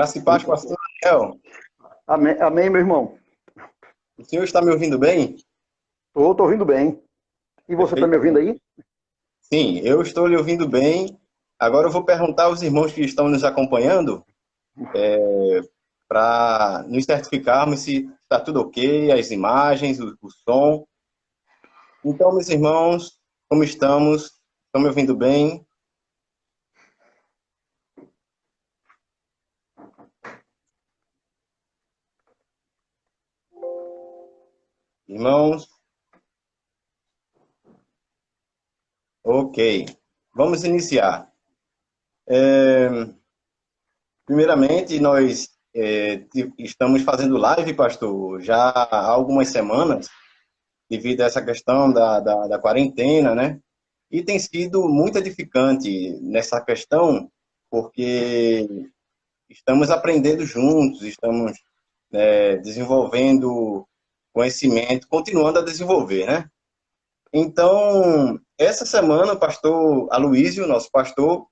Graça e paz, pastor Daniel. Amém, amém, meu irmão. O senhor está me ouvindo bem? Tô ouvindo bem. E você está me ouvindo Perfeitamente. aí? Sim, eu estou lhe ouvindo bem. Agora eu vou perguntar aos irmãos que estão nos acompanhando para nos certificarmos se está tudo ok, as imagens, o som. Então, meus irmãos, como estamos? Estão me ouvindo bem? Irmãos? Ok. Vamos iniciar. Primeiramente, nós estamos fazendo live, pastor, já há algumas semanas, devido a essa questão da quarentena, né? E tem sido muito edificante nessa questão, porque estamos aprendendo juntos, estamos desenvolvendo conhecimento, continuando a desenvolver, né? Então, essa semana, o pastor Aloísio, nosso pastor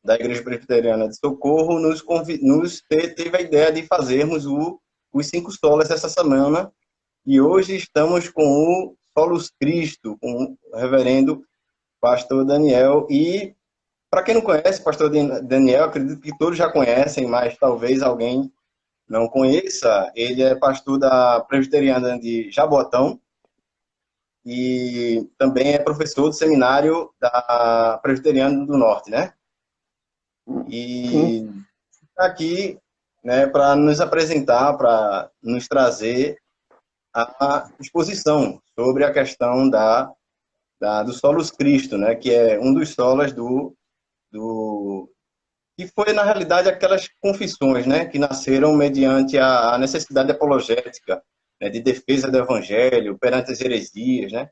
da Igreja Presbiteriana de Socorro, teve a ideia de fazermos os 5 solas essa semana, e hoje estamos com o Solus Cristo, com o reverendo pastor Daniel. E, para quem não conhece, pastor Daniel, acredito que todos já conhecem, mas talvez alguém não conheça. Ele é pastor da Presbiteriana de Jaboatão e também é professor do seminário da Presbiteriana do Norte, né? Sim. E está aqui, né, para nos apresentar, para nos trazer a exposição sobre a questão do Solus Cristo, né, que é um dos solas que foi, na realidade, aquelas confissões, né, que nasceram mediante a necessidade apologética, né, de defesa do evangelho perante as heresias, né.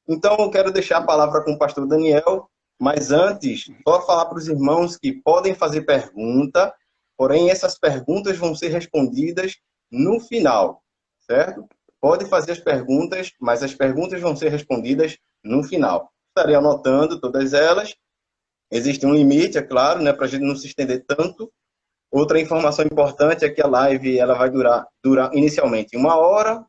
Então, eu quero deixar a palavra com o pastor Daniel, mas antes, só falar para os irmãos que podem fazer pergunta, porém essas perguntas vão ser respondidas no final, certo? Pode fazer as perguntas, mas as perguntas vão ser respondidas no final. Estarei anotando todas elas. Existe um limite, é claro, né, para a gente não se estender tanto. Outra informação importante é que a live ela vai durar inicialmente 1 hora,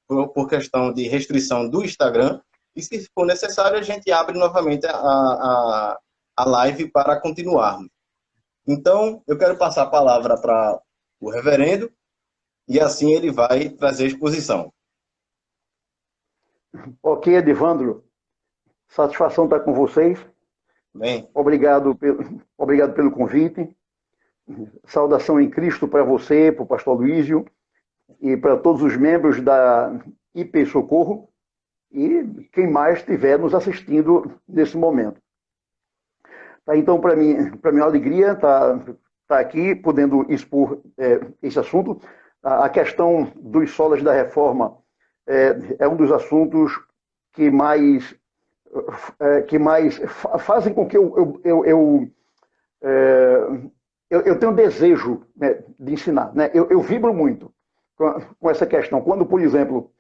por questão de restrição do Instagram, e se for necessário, a gente abre novamente a live para continuarmos. Então, eu quero passar a palavra para o reverendo, e assim ele vai trazer a exposição. Ok, Edivandro. Satisfação estar com vocês. Bem, Obrigado pelo convite. Saudação em Cristo para você, para o pastor Luísio e para todos os membros da IP Socorro e quem mais estiver nos assistindo nesse momento. Tá, então, para minha alegria, tá aqui podendo expor esse assunto. A questão dos solas da reforma é um dos assuntos que mais fazem com que eu tenha um desejo, né, de ensinar. Né? Eu vibro muito com essa questão. Quando, por exemplo,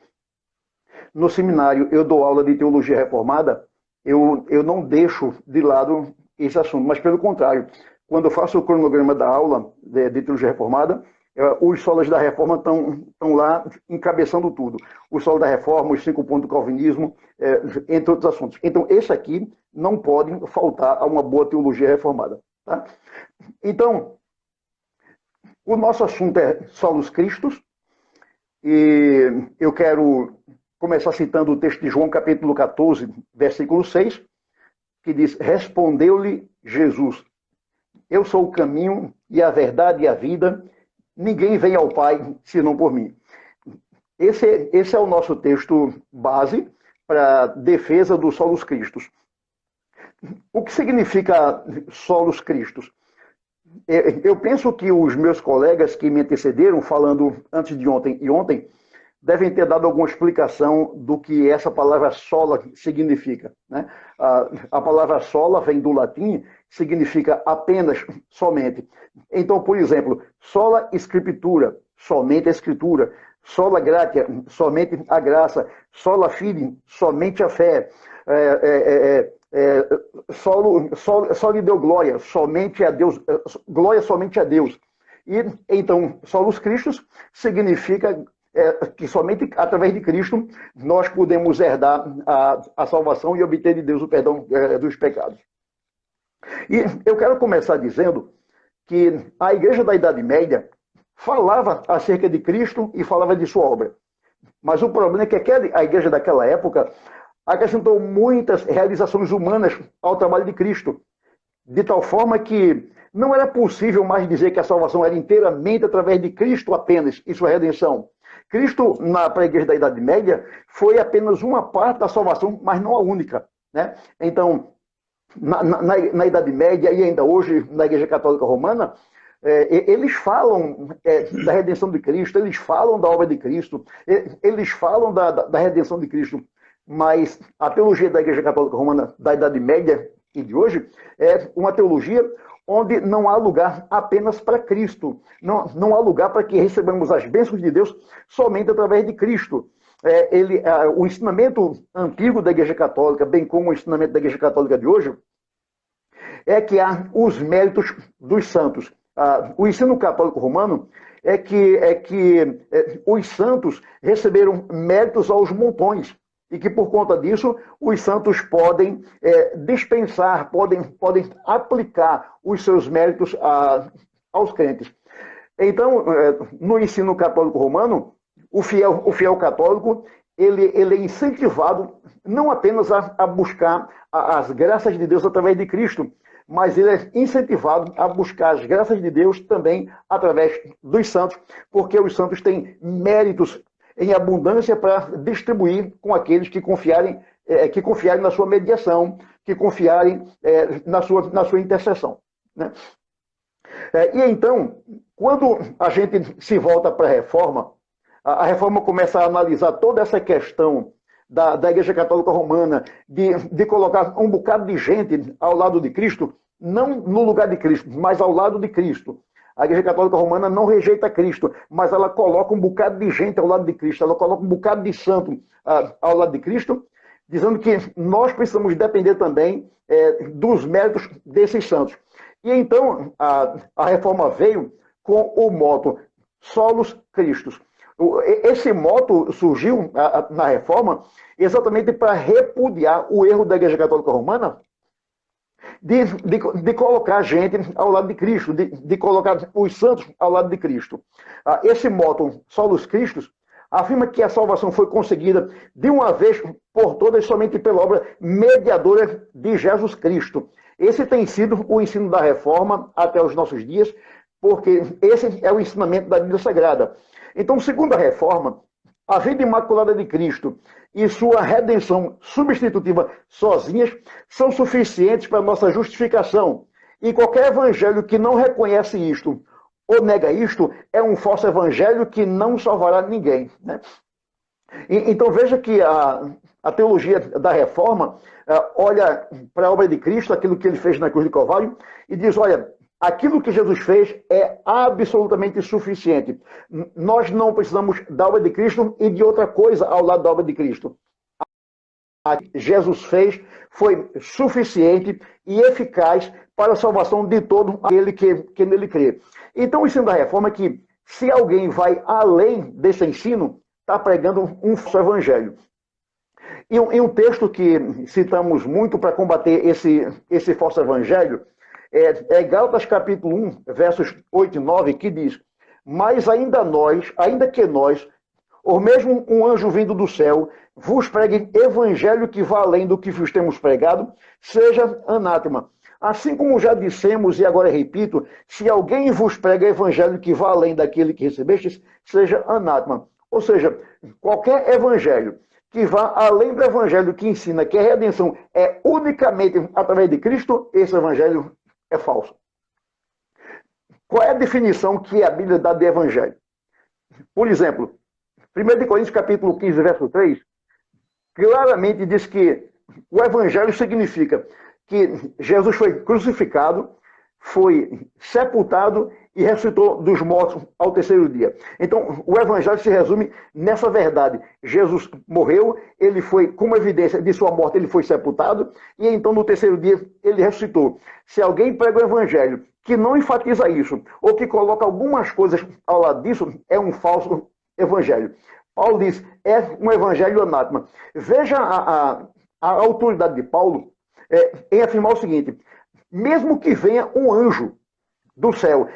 no seminário eu dou aula de teologia reformada, eu não deixo de lado esse assunto, mas pelo contrário, quando eu faço o cronograma da aula de teologia reformada, os solas da reforma estão lá encabeçando tudo. O solo da reforma, os 5 pontos do calvinismo, entre outros assuntos. Então, esse aqui não pode faltar a uma boa teologia reformada. Tá? Então, o nosso assunto é Solus Christus, e eu quero começar citando o texto de João, capítulo 14, versículo 6, que diz: respondeu-lhe Jesus, eu sou o caminho e a verdade e a vida, ninguém vem ao Pai senão por mim. Esse é o nosso texto base para a defesa do Solus Christus. O que significa Solus Christus? Eu penso que os meus colegas que me antecederam, falando antes de ontem e ontem, devem ter dado alguma explicação do que essa palavra sola significa. Né? A palavra sola vem do latim, significa apenas, somente. Então, por exemplo, sola scriptura, somente a escritura, sola gratia, somente a graça, sola fide, somente a fé, só lhe deu glória, somente a Deus, glória somente a Deus. E então, solos Christus significa que somente através de Cristo nós podemos herdar a salvação e obter de Deus o perdão dos pecados. E eu quero começar dizendo que a igreja da Idade Média falava acerca de Cristo e falava de sua obra. Mas o problema é que a igreja daquela época acrescentou muitas realizações humanas ao trabalho de Cristo, de tal forma que não era possível mais dizer que a salvação era inteiramente através de Cristo apenas e sua redenção. Cristo, para a igreja da Idade Média, foi apenas uma parte da salvação, mas não a única, né? Então, na Idade Média e ainda hoje na Igreja Católica Romana, eles falam da redenção de Cristo, eles falam da obra de Cristo, eles falam da redenção de Cristo, mas a teologia da Igreja Católica Romana da Idade Média e de hoje é uma teologia onde não há lugar apenas para Cristo, não há lugar para que recebamos as bênçãos de Deus somente através de Cristo. O ensinamento antigo da Igreja Católica, bem como o ensinamento da Igreja Católica de hoje, é que há os méritos dos santos. O ensino católico romano é que os santos receberam méritos aos montões e que, por conta disso, os santos podem dispensar, podem aplicar os seus méritos aos crentes. Então, no ensino católico romano, o fiel católico ele é incentivado não apenas a buscar as graças de Deus através de Cristo, mas ele é incentivado a buscar as graças de Deus também através dos santos, porque os santos têm méritos em abundância para distribuir com aqueles que confiarem na sua mediação, que confiarem na sua intercessão, né? E então, quando a gente se volta para a Reforma começa a analisar toda essa questão da Igreja Católica Romana, de colocar um bocado de gente ao lado de Cristo, não no lugar de Cristo, mas ao lado de Cristo. A Igreja Católica Romana não rejeita Cristo, mas ela coloca um bocado de gente ao lado de Cristo, ela coloca um bocado de santo ao lado de Cristo, dizendo que nós precisamos depender também dos méritos desses santos. E então a Reforma veio com o moto Solus Christus. Esse moto surgiu na Reforma exatamente para repudiar o erro da Igreja Católica Romana de colocar gente ao lado de Cristo, de colocar os santos ao lado de Cristo. Esse moto Solus Christus afirma que a salvação foi conseguida de uma vez por todas somente pela obra mediadora de Jesus Cristo. Esse tem sido o ensino da Reforma até os nossos dias, porque esse é o ensinamento da Bíblia Sagrada. Então, segundo a Reforma, a vida imaculada de Cristo e sua redenção substitutiva sozinhas são suficientes para nossa justificação. E qualquer evangelho que não reconhece isto ou nega isto é um falso evangelho que não salvará ninguém, né? Então veja que a teologia da Reforma olha para a obra de Cristo, aquilo que ele fez na cruz de Calvário, e diz, olha, aquilo que Jesus fez é absolutamente suficiente. Nós não precisamos da obra de Cristo e de outra coisa ao lado da obra de Cristo. O que Jesus fez foi suficiente e eficaz para a salvação de todo aquele que nele crê. Então o ensino da Reforma é que se alguém vai além desse ensino, está pregando um falso evangelho. E um texto que citamos muito para combater esse falso evangelho é Gálatas capítulo 1, versos 8 e 9, que diz: mas ainda que nós, ou mesmo um anjo vindo do céu, vos pregue evangelho que vá além do que vos temos pregado, seja anátema. Assim como já dissemos, e agora repito, se alguém vos prega evangelho que vá além daquele que recebestes, seja anátema. Ou seja, qualquer evangelho que vá além do evangelho que ensina que a redenção é unicamente através de Cristo, esse evangelho é falso. Qual é a definição que a Bíblia dá de evangelho? Por exemplo, 1 Coríntios capítulo 15, verso 3, claramente diz que o evangelho significa que Jesus foi crucificado, foi sepultado e ressuscitou dos mortos ao terceiro dia. Então, o evangelho se resume nessa verdade. Jesus morreu, ele foi, como evidência de sua morte, ele foi sepultado, e então no terceiro dia ele ressuscitou. Se alguém prega o evangelho que não enfatiza isso, ou que coloca algumas coisas ao lado disso, é um falso evangelho. Paulo diz, é um evangelho anátema. Veja a autoridade de Paulo em afirmar o seguinte, mesmo que venha um anjo do céu,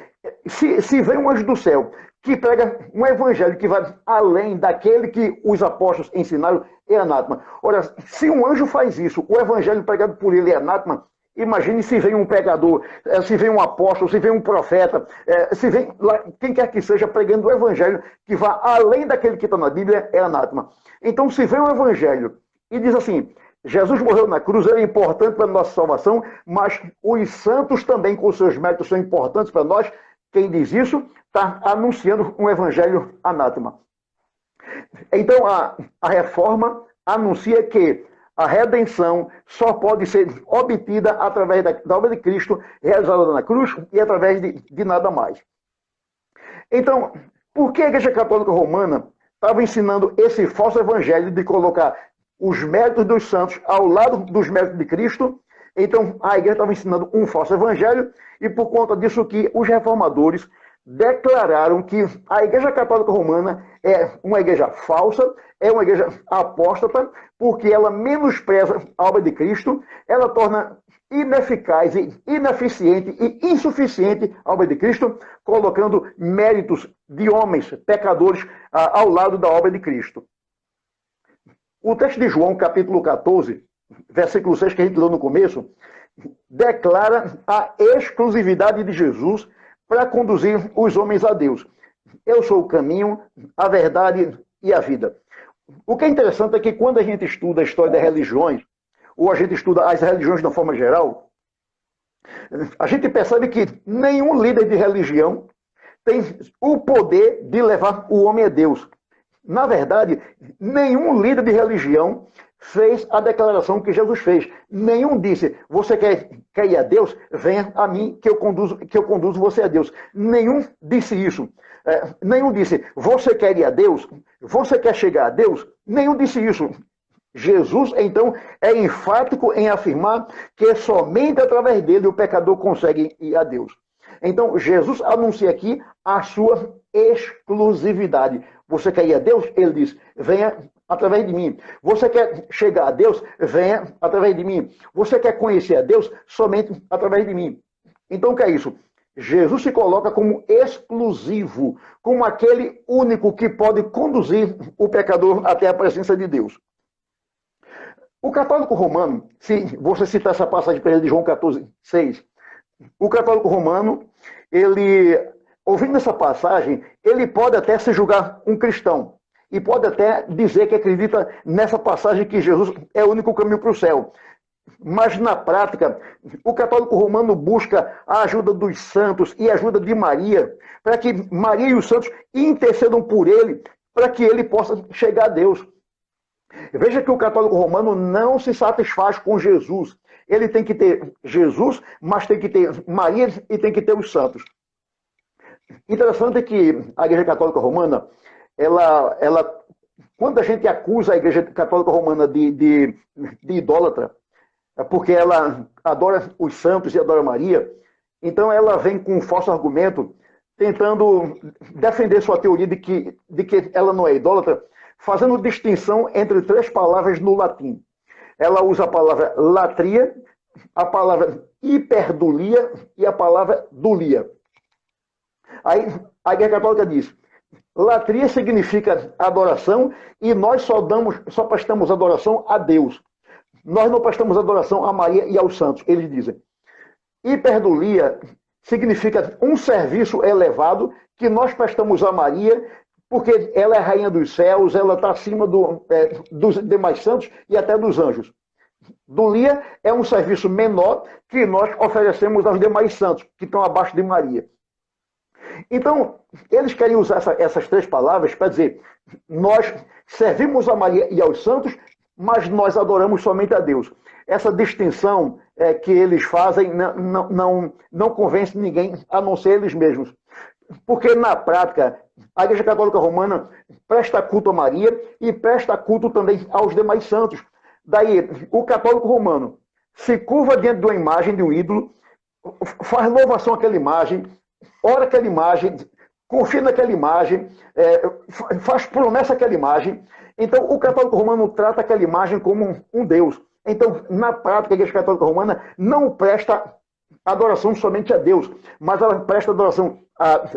se vem um anjo do céu que prega um evangelho que vai além daquele que os apóstolos ensinaram, é anátema. Ora, se um anjo faz isso, o evangelho pregado por ele é anátema, imagine se vem um pregador, se vem um apóstolo, se vem um profeta, se vem quem quer que seja pregando o evangelho que vá além daquele que está na Bíblia, é anátema. Então, se vem um evangelho e diz assim, Jesus morreu na cruz, ele é importante para a nossa salvação, mas os santos também, com seus méritos, são importantes para nós. Quem diz isso está anunciando um evangelho anátema. Então, a reforma anuncia que a redenção só pode ser obtida através da obra de Cristo, realizada na cruz, e através de nada mais. Então, por que a Igreja Católica Romana estava ensinando esse falso evangelho de colocar os méritos dos santos ao lado dos méritos de Cristo? Então, a igreja estava ensinando um falso evangelho, e por conta disso que os reformadores declararam que a Igreja Católica Romana é uma igreja falsa, é uma igreja apóstata, porque ela menospreza a obra de Cristo, ela torna ineficaz, ineficiente e insuficiente a obra de Cristo, colocando méritos de homens pecadores ao lado da obra de Cristo. O texto de João, capítulo 14, versículo 6, que a gente leu no começo, declara a exclusividade de Jesus para conduzir os homens a Deus. Eu sou o caminho, a verdade e a vida. O que é interessante é que quando a gente estuda a história das religiões, ou a gente estuda as religiões de uma forma geral, a gente percebe que nenhum líder de religião tem o poder de levar o homem a Deus. Na verdade, nenhum líder de religião fez a declaração que Jesus fez. Nenhum disse, você quer ir a Deus? Venha a mim que eu conduzo você a Deus. Nenhum disse isso. Nenhum disse, você quer ir a Deus? Você quer chegar a Deus? Nenhum disse isso. Jesus, então, é enfático em afirmar que somente através dele o pecador consegue ir a Deus. Então, Jesus anuncia aqui a sua exclusividade. Você quer ir a Deus? Ele diz, venha através de mim. Você quer chegar a Deus? Venha através de mim. Você quer conhecer a Deus? Somente através de mim. Então, o que é isso? Jesus se coloca como exclusivo, como aquele único que pode conduzir o pecador até a presença de Deus. O católico romano, se você citar essa passagem para ele de João 14, 6, o católico romano, ele, ouvindo essa passagem, ele pode até se julgar um cristão. E pode até dizer que acredita nessa passagem que Jesus é o único caminho para o céu. Mas, na prática, o católico romano busca a ajuda dos santos e a ajuda de Maria, para que Maria e os santos intercedam por ele, para que ele possa chegar a Deus. Veja que o católico romano não se satisfaz com Jesus. Ele tem que ter Jesus, mas tem que ter Maria e tem que ter os santos. Interessante é que a Igreja Católica Romana, ela, quando a gente acusa a Igreja Católica Romana de idólatra, porque ela adora os santos e adora Maria, então ela vem com um falso argumento, tentando defender sua teoria de que ela não é idólatra, fazendo distinção entre três palavras no latim. Ela usa a palavra latria, a palavra hiperdulia e a palavra dulia. Aí a Igreja Católica diz, latria significa adoração e nós só prestamos adoração a Deus. Nós não prestamos adoração a Maria e aos santos, eles dizem. Hiperdulia significa um serviço elevado que nós prestamos a Maria, porque ela é a rainha dos céus, ela está acima dos demais santos e até dos anjos. Dulia é um serviço menor que nós oferecemos aos demais santos, que estão abaixo de Maria. Então, eles querem usar essas três palavras para dizer, nós servimos a Maria e aos santos, mas nós adoramos somente a Deus. Essa distinção que eles fazem não convence ninguém, a não ser eles mesmos. Porque, na prática, a Igreja Católica Romana presta culto a Maria e presta culto também aos demais santos. Daí, o católico romano se curva diante de uma imagem, de um ídolo, faz louvação àquela imagem, ora aquela imagem, confia naquela imagem, faz promessa àquela imagem. Então, o católico romano trata aquela imagem como um Deus. Então, na prática, a Igreja Católica Romana não presta adoração somente a Deus, mas ela presta adoração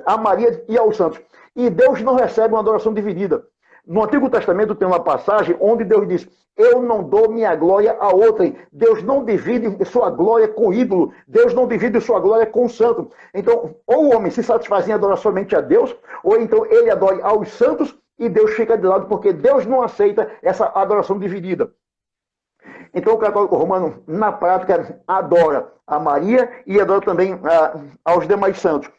a Maria e aos santos. E Deus não recebe uma adoração dividida. No Antigo Testamento tem uma passagem onde Deus diz: eu não dou minha glória a outrem. Deus não divide sua glória com ídolo. Deus não divide sua glória com o santo. Então, ou o homem se satisfaz em adorar somente a Deus, ou então ele adora aos santos e Deus fica de lado, porque Deus não aceita essa adoração dividida. Então, o católico romano, na prática, adora a Maria e adora também aos demais santos.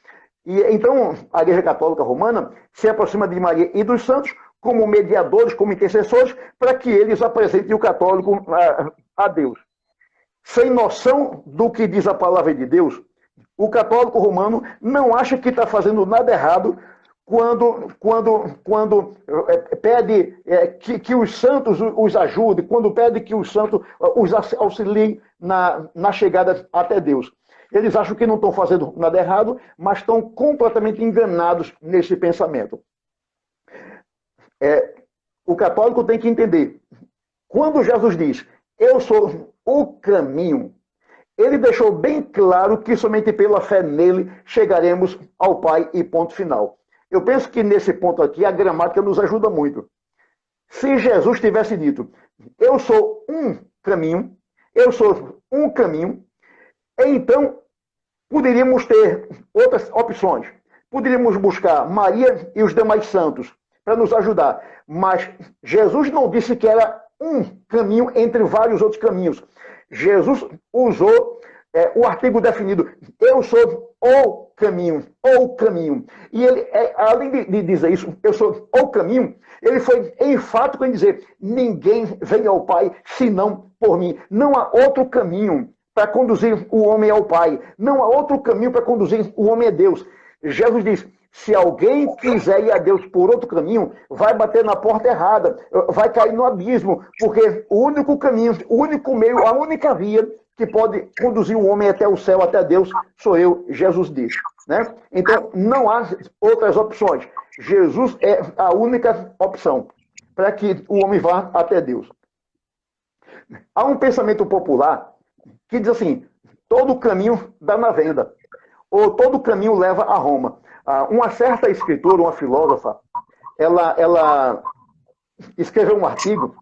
E então, a Igreja Católica Romana se aproxima de Maria e dos santos como mediadores, como intercessores, para que eles apresentem o católico a Deus. Sem noção do que diz a palavra de Deus, o católico romano não acha que está fazendo nada errado quando pede que os santos os ajudem, quando pede que os santos os auxiliem na chegada até Deus. Eles acham que não estão fazendo nada errado, mas estão completamente enganados nesse pensamento. O católico tem que entender, quando Jesus diz, eu sou o caminho, ele deixou bem claro que somente pela fé nele chegaremos ao Pai e ponto final. Eu penso que nesse ponto aqui a gramática nos ajuda muito. Se Jesus tivesse dito, eu sou um caminho, então poderíamos ter outras opções. Poderíamos buscar Maria e os demais santos para nos ajudar. Mas Jesus não disse que era um caminho entre vários outros caminhos. Jesus usou o artigo definido, eu sou o caminho. E ele, além de dizer isso, eu sou o caminho, ele foi enfático em dizer, ninguém vem ao Pai senão por mim. Não há outro caminho para conduzir o homem ao Pai. Não há outro caminho para conduzir o homem a Deus. Jesus diz, se alguém quiser ir a Deus por outro caminho, vai bater na porta errada, vai cair no abismo, porque o único caminho, o único meio, a única via que pode conduzir o homem até o céu, até Deus, sou eu, Jesus diz. Né? Então, não há outras opções. Jesus é a única opção para que o homem vá até Deus. Há um pensamento popular que diz assim, todo caminho dá na venda, ou todo caminho leva a Roma. Uma certa escritora, uma filósofa, ela escreveu um artigo,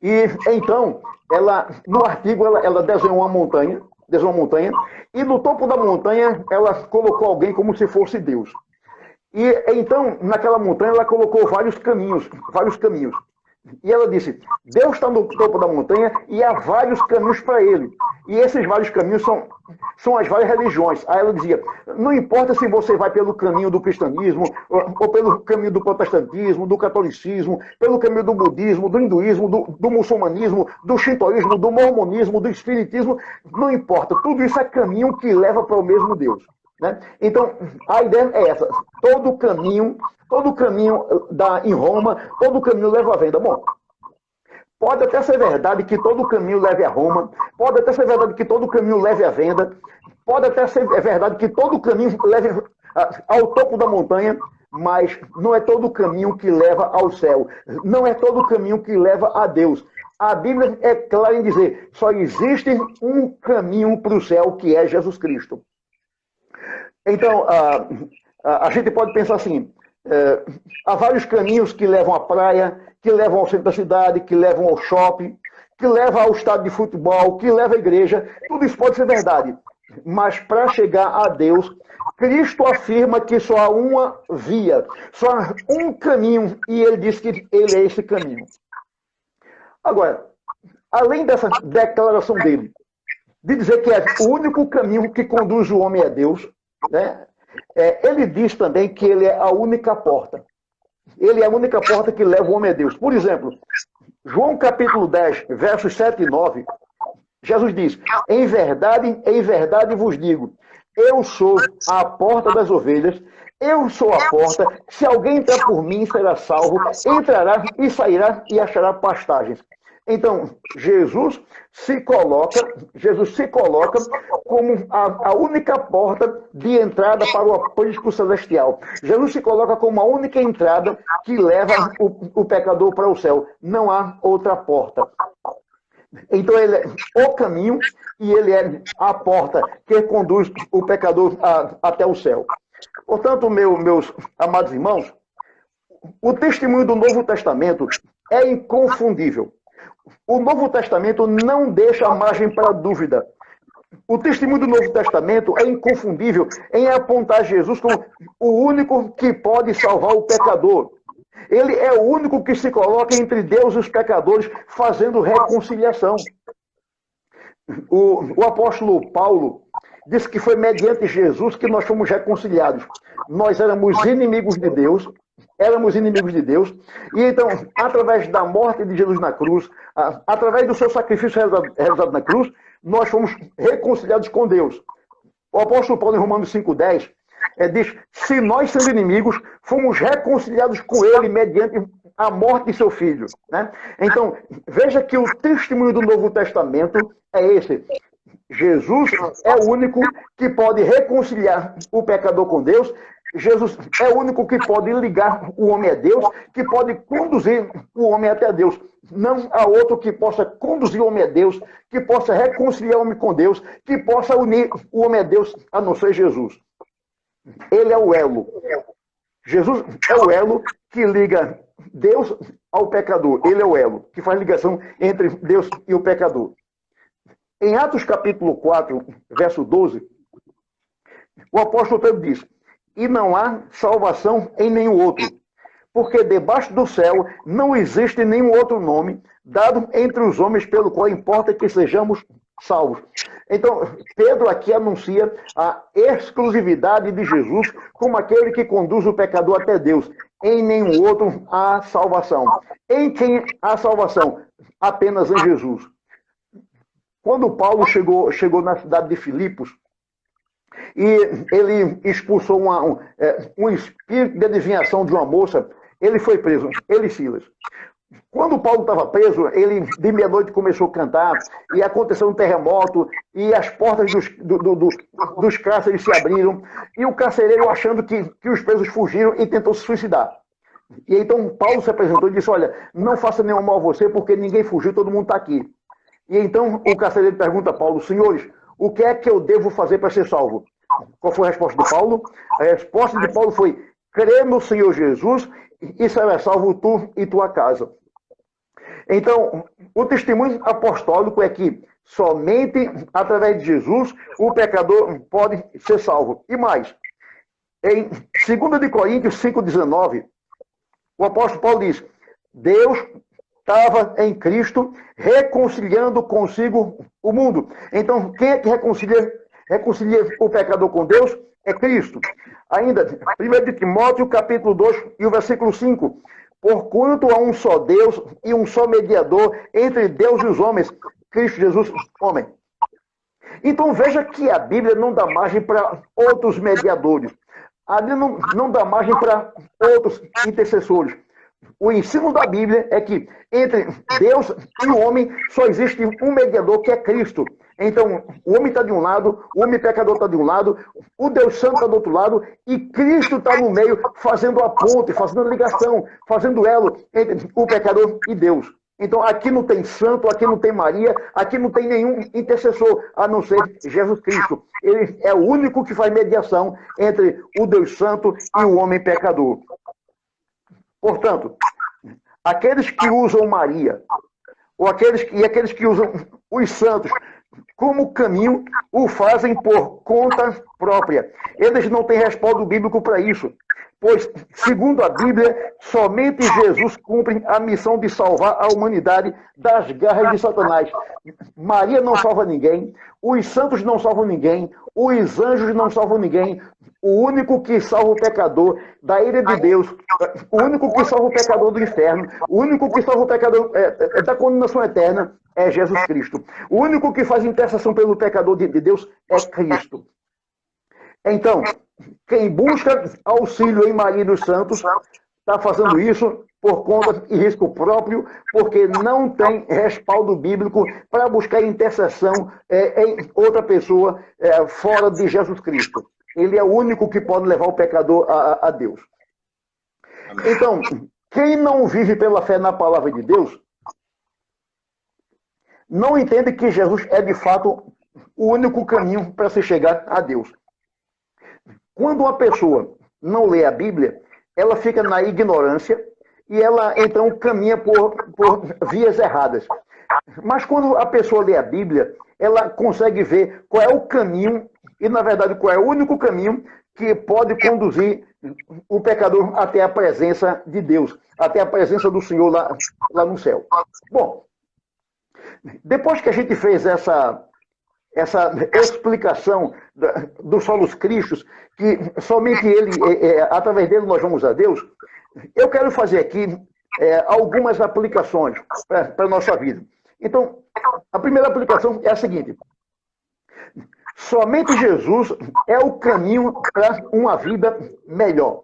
e então, no artigo, ela desenhou uma montanha, e no topo da montanha, ela colocou alguém como se fosse Deus. E então, naquela montanha, ela colocou vários caminhos. E ela disse, Deus está no topo da montanha e há vários caminhos para ele. E esses vários caminhos são as várias religiões. Aí ela dizia, não importa se você vai pelo caminho do cristianismo, ou pelo caminho do protestantismo, do catolicismo, pelo caminho do budismo, do hinduísmo, do muçulmanismo, do shintoísmo, do mormonismo, do espiritismo, não importa. Tudo isso é caminho que leva para o mesmo Deus. Né? Então, a ideia é essa. Todo caminho dá em Roma, todo caminho leva à venda. Bom, pode até ser verdade que todo caminho leve a Roma, pode até ser verdade que todo caminho leve à venda, pode até ser verdade que todo caminho leve ao topo da montanha, mas não é todo caminho que leva ao céu. Não é todo caminho que leva a Deus. A Bíblia é clara em dizer, só existe um caminho para o céu, que é Jesus Cristo. Então, a gente pode pensar assim, há vários caminhos que levam à praia, que levam ao centro da cidade, que levam ao shopping, que levam ao estádio de futebol, que levam à igreja. Tudo isso pode ser verdade. Mas para chegar a Deus, Cristo afirma que só há uma via, só há um caminho, e ele diz que ele é esse caminho. Agora, além dessa declaração dele, de dizer que é o único caminho que conduz o homem a Deus, né? Ele diz também que ele é a única porta. Ele é a única porta que leva o homem a Deus. Por exemplo, João capítulo 10, versos 7 e 9, Jesus diz, em verdade vos digo, eu sou a porta das ovelhas, eu sou a porta, se alguém entrar por mim será salvo, entrará e sairá e achará pastagens. Então, Jesus se coloca como a única porta de entrada para o aprisco celestial. Jesus se coloca como a única entrada que leva o pecador para o céu. Não há outra porta. Então, ele é o caminho e ele é a porta que conduz o pecador até o céu. Portanto, meus amados irmãos, o testemunho do Novo Testamento é inconfundível. O Novo Testamento não deixa margem para dúvida. O testemunho do Novo Testamento é inconfundível em apontar Jesus como o único que pode salvar o pecador. Ele é o único que se coloca entre Deus e os pecadores, fazendo reconciliação. O apóstolo Paulo disse que foi mediante Jesus que nós fomos reconciliados. Nós éramos inimigos de Deus, e então, através da morte de Jesus na cruz, através do seu sacrifício realizado na cruz, nós fomos reconciliados com Deus. O apóstolo Paulo, em Romanos 5,10, diz: se nós, sendo inimigos, fomos reconciliados com ele mediante a morte de seu filho. Né? Então, veja que o testemunho do Novo Testamento é esse. Jesus é o único que pode reconciliar o pecador com Deus. Jesus é o único que pode ligar o homem a Deus, que pode conduzir o homem até Deus. Não há outro que possa conduzir o homem a Deus, que possa reconciliar o homem com Deus, que possa unir o homem a Deus, a não ser Jesus. Ele é o elo. Jesus é o elo que liga Deus ao pecador. Ele é o elo que faz ligação entre Deus e o pecador. Em Atos capítulo 4, verso 12, o apóstolo Pedro diz: e não há salvação em nenhum outro, porque debaixo do céu não existe nenhum outro nome dado entre os homens pelo qual importa que sejamos salvos. Então, Pedro aqui anuncia a exclusividade de Jesus como aquele que conduz o pecador até Deus. Em nenhum outro há salvação. Em quem há salvação? Apenas em Jesus. Quando Paulo chegou na cidade de Filipos, e ele expulsou um espírito de adivinhação de uma moça, ele foi preso, ele e Silas. Quando Paulo estava preso, ele de meia-noite começou a cantar, e aconteceu um terremoto, e as portas dos cárceres se abriram, e o carcereiro, achando que os presos fugiram, e tentou se suicidar. E então Paulo se apresentou e disse: olha, não faça nenhum mal a você, porque ninguém fugiu, todo mundo está aqui. E então o carcereiro pergunta a Paulo: senhores, o que é que eu devo fazer para ser salvo? Qual foi a resposta de Paulo? A resposta de Paulo foi: crê no Senhor Jesus e será salvo tu e tua casa. Então, o testemunho apostólico é que somente através de Jesus o pecador pode ser salvo. E mais, em 2 Coríntios 5,19, o apóstolo Paulo diz: Deus estava em Cristo reconciliando consigo o mundo. Então, quem é que reconcilia o pecador com Deus? É Cristo. Ainda, 1 de Timóteo, capítulo 2, e o versículo 5. Porquanto há um só Deus e um só mediador entre Deus e os homens, Cristo Jesus, homem. Então, veja que a Bíblia não dá margem para outros mediadores. A Bíblia não dá margem para outros intercessores. O ensino da Bíblia é que entre Deus e o homem só existe um mediador, que é Cristo. Então, o homem está de um lado, o homem pecador está de um lado, o Deus Santo está do outro lado, e Cristo está no meio, fazendo a ponte, fazendo a ligação, fazendo elo entre o pecador e Deus. Então, aqui não tem santo, aqui não tem Maria, aqui não tem nenhum intercessor, a não ser Jesus Cristo. Ele é o único que faz mediação entre o Deus Santo e o homem pecador. Portanto, aqueles que usam Maria, ou aqueles que usam os santos como caminho, o fazem por conta própria. Eles não têm respaldo bíblico para isso. Pois, segundo a Bíblia, somente Jesus cumpre a missão de salvar a humanidade das garras de Satanás. Maria não salva ninguém, os santos não salvam ninguém, os anjos não salvam ninguém. O único que salva o pecador da ira de Deus, o único que salva o pecador do inferno, o único que salva o pecador da condenação eterna é Jesus Cristo. O único que faz intercessão pelo pecador de Deus é Cristo. Então, quem busca auxílio em Maria dos Santos está fazendo isso por conta e risco próprio, porque não tem respaldo bíblico para buscar intercessão em outra pessoa fora de Jesus Cristo. Ele é o único que pode levar o pecador a Deus. Amém. Então, quem não vive pela fé na palavra de Deus, não entende que Jesus é de fato o único caminho para se chegar a Deus. Quando uma pessoa não lê a Bíblia, ela fica na ignorância e ela então caminha por vias erradas. Mas quando a pessoa lê a Bíblia, ela consegue ver qual é o caminho e, na verdade, qual é o único caminho que pode conduzir o pecador até a presença de Deus, até a presença do Senhor lá no céu. Bom, depois que a gente fez essa explicação dos solos cristos, que somente ele, através dele nós vamos a Deus, eu quero fazer aqui algumas aplicações para a nossa vida. Então, a primeira aplicação é a seguinte: somente Jesus é o caminho para uma vida melhor.